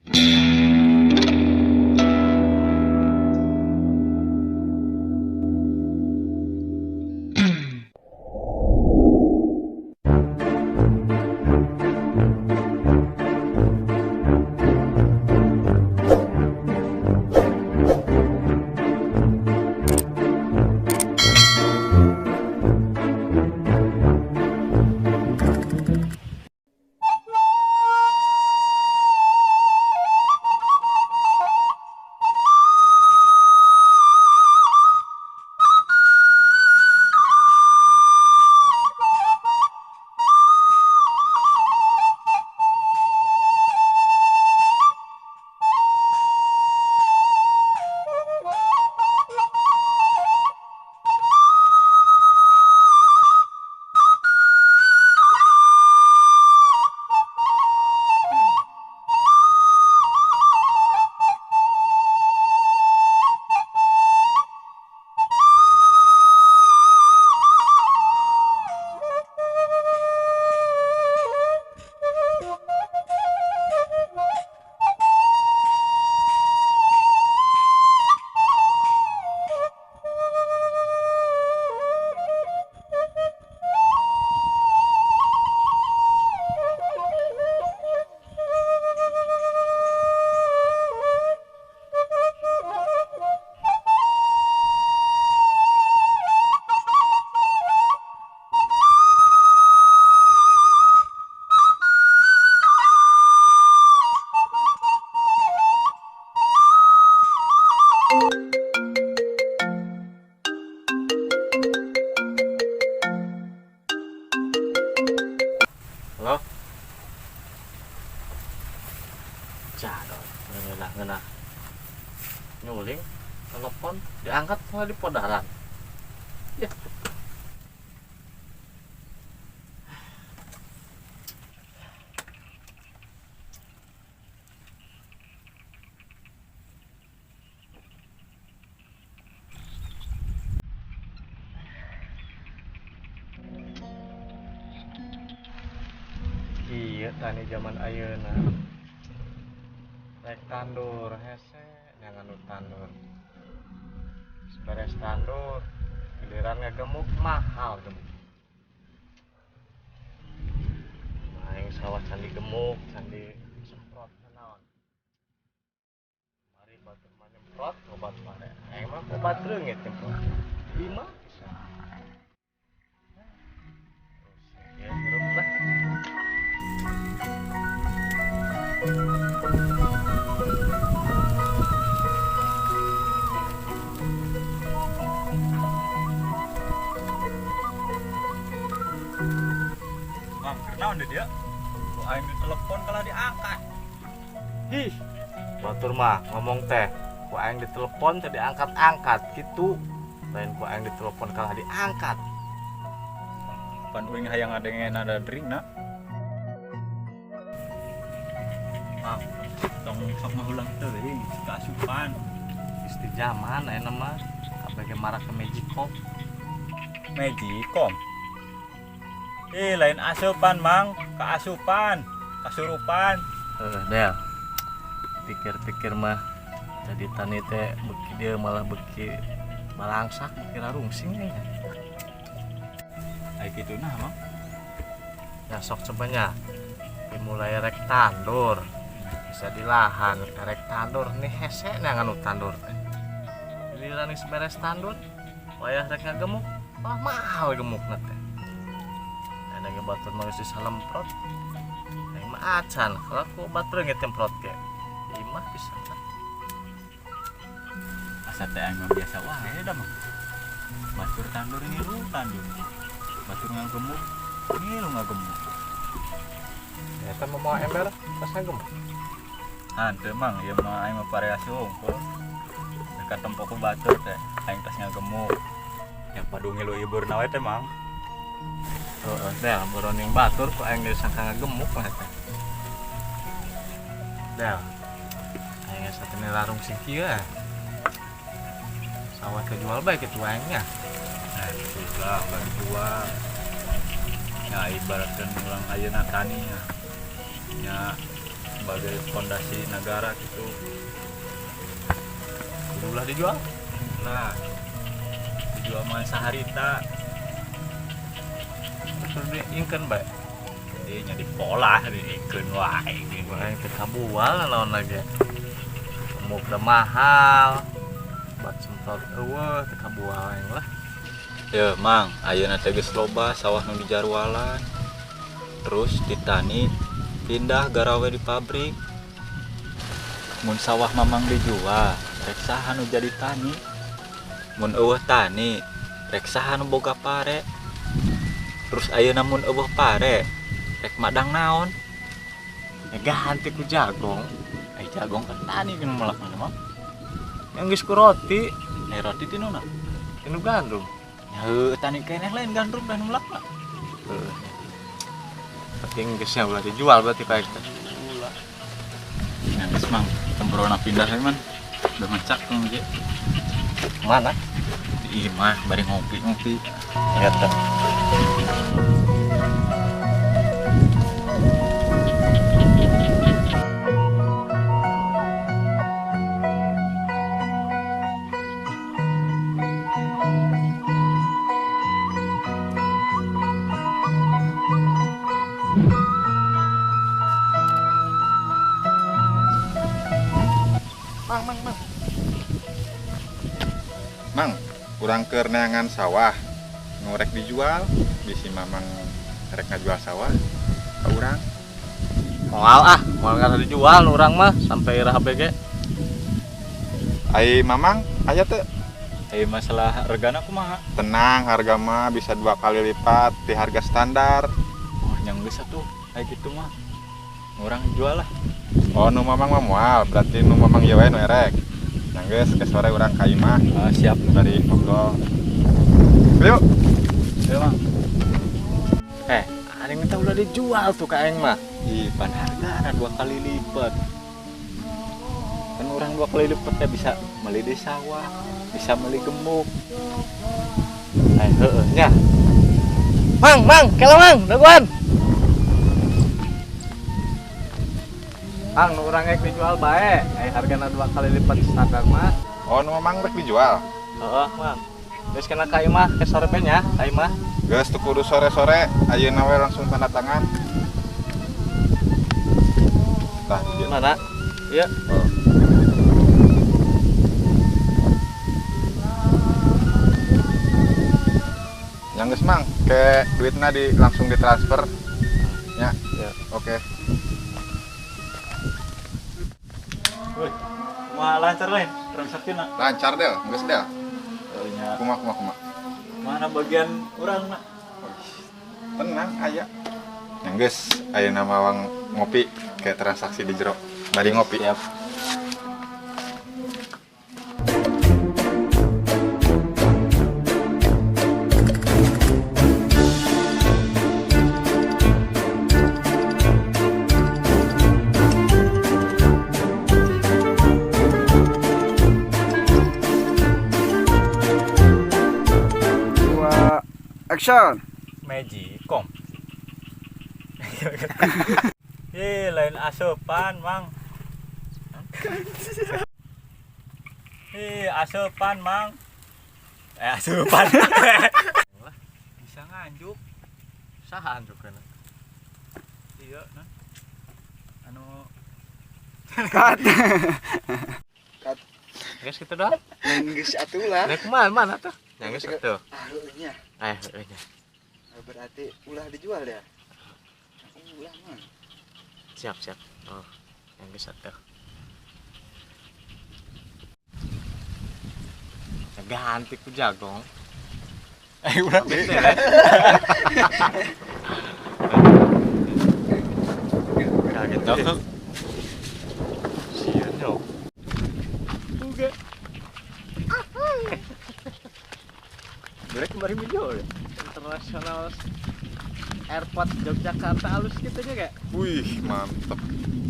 Halo? Jadol, ngena nyuling, telepon, diangkat malah di podaran. Ya. Iya, tani zaman ayeuna. Rek tandur hese jangan nu tandur. Beres tandur, giliran ngegemuk mahal gemuk. Main sawah candi gemuk, candi semprot naon. Mari batur mah nyemprot obat pare. Emang obat reungit nyemprot. 5 bisa. Terus ya hirup lah. Bang, kenapa dia? Kok aing ditelepon kalau diangkat? Ih, batur mah ngomong teh, ku aing ditelepon teh diangkat-angkat gitu. Lain ku aing ditelepon kalah diangkat. Pan uing hayang ada drink nak. Bang, tong sok ngahulang teuing, keasupan. Isti zaman aya mah apake marah ke Magicom. Magicom. Lain asupan, Mang, keasupan, kasurupan. Del. Pikir-pikir mah jadi tani teh beki dia malah beki balangsak kira rungsing nya. Ai kitu nah, Mang. Ya sok sebenarnya dimulai rek tandur. Bisa di lahan rek tandur nih hese anu tandur teh. Giliran geus beres tandur, wayah rek ngagemuk, malah mahal gemukna teh. Ada batur mah geus disalemprot. Aing mah acan, kalau aku batur nge temprot ge. Imah bisa. Asa teh aing mah biasa wae da mah. Batur tandur ngilu tandur. Batur ngagemuk, ngilu ngagemuk. Ya kan mau ember pas ngagemuk. Hanteu Mang, ieu mah aing mah variasi hungkul. Dekat tempoku batur teh aing tas ngagemuk. Yang padu ngilu ibeurna we teh, Mang. Heeh, Del, boroning batur kok aing geus sangka ngagemuk lah teh. Del. Aing satene larung sing kieu. Sawah kejual bae kitu aingnya. Nah, itulah bantuan. Ya ibaratkan ulang ayeuna tani ya. Ya sebagai fondasi negara gitu. Udah dijual. Nah, dijual mah saharita. Terus diingkeun bae. Jadi nya dipolah diikeun wae gitu. Wah, yang kabual naon lagi. Umuk udah mahal. Buat semprot eueuh teh kabual aing lah. Ya, Mang, ayeuna teh geus loba sawah nu dijarwalan. Terus ditani pindah garawe di pabrik. Mun sawah mamang dijual, rek saha nu jadi tani. Mun eueuh tani, rek saha nu boga pare. Terus ayeuna mun eueuh pare, rek madang naon? Ya ganti ku jagong. Jagong kan tani kan melak mana mah. Yang geus ku roti, Roti ti nuna. tinu gandum. Heuh, tani keneh lain gandrung dan melak lah. Tapi geus nya ulah dijual berarti paek teh. Ulah. Nah, geus Mang, tembrona pindah we man. Udah ngecak tong ge. Mana? Di imah bari ngopi-ngopi. Ya teh. Mang, kurang keur neangan sawah ngorek dijual bisi mamang rek ngajual sawah ka urang. Moal kada dijual nu urang mah sampai irah BG. Ai mamang aya teu? Ayo masalah regana kumaha? Tenang, harga mah bisa 2 kali lipat di harga standar. Oh, yang geus atuh kayak gitu mah. Orang jual lah. Oh, nu mamang mah moal, berarti nu mamang ieu wae nu erek. Nah geus ke sore urang ka imah Siap. bari ngobrol. Yuk. Ya, Mang. Aing teh udah dijual tuh ka aing mah. Di pan hargana 2 kali lipat. Kan orang 2 kali lipat ya bisa beli di sawah, bisa beli gemuk. Heueuh nya. Mang, kela mang, daguan. Mang, nu urang rek dijual bae. Hargana 2 kali lipat standar mah. Oh, nu mamang rek dijual. Heeh, Mang. Geus kena ka imah, ke sore pe nya, ka imah. Geus teu kudu sore-sore, ayeuna we langsung tanda tangan. Tah, ieu. Mana? Iya. Oh. Yang geus mang, ke duitna langsung ditransfer. Ya. Ya. Oke. Woi, mau lancar lain transaksinya. Lancar Del, geus Del. Nya Kumaha. mana bagian orang nak? Tenang aya. Yang geus ayeuna mawang ngopi ke transaksi di jero. Bari ngopi. Siap. Action. Magicom. Lain asupan, Mang. Asupan, Mang. Asupan. Bisa nganjuk. Saha anjukeun? Iya, nah. Anu Cut. Geus kitu doang. Geus atuh lah. Rek mana tuh? Yang geus tuh. Nya. Heunya. Berarti ulah dijual ya. Ulah mah. Siap. Oh, yang geus tuh. Ganti ku jagong. urang Bete ya. Kaget tuh. Sieun yo. Uga. Mereka kemarin video ya. Internasional Airport Yogyakarta halus gitu juga kayak. Wih, mantep.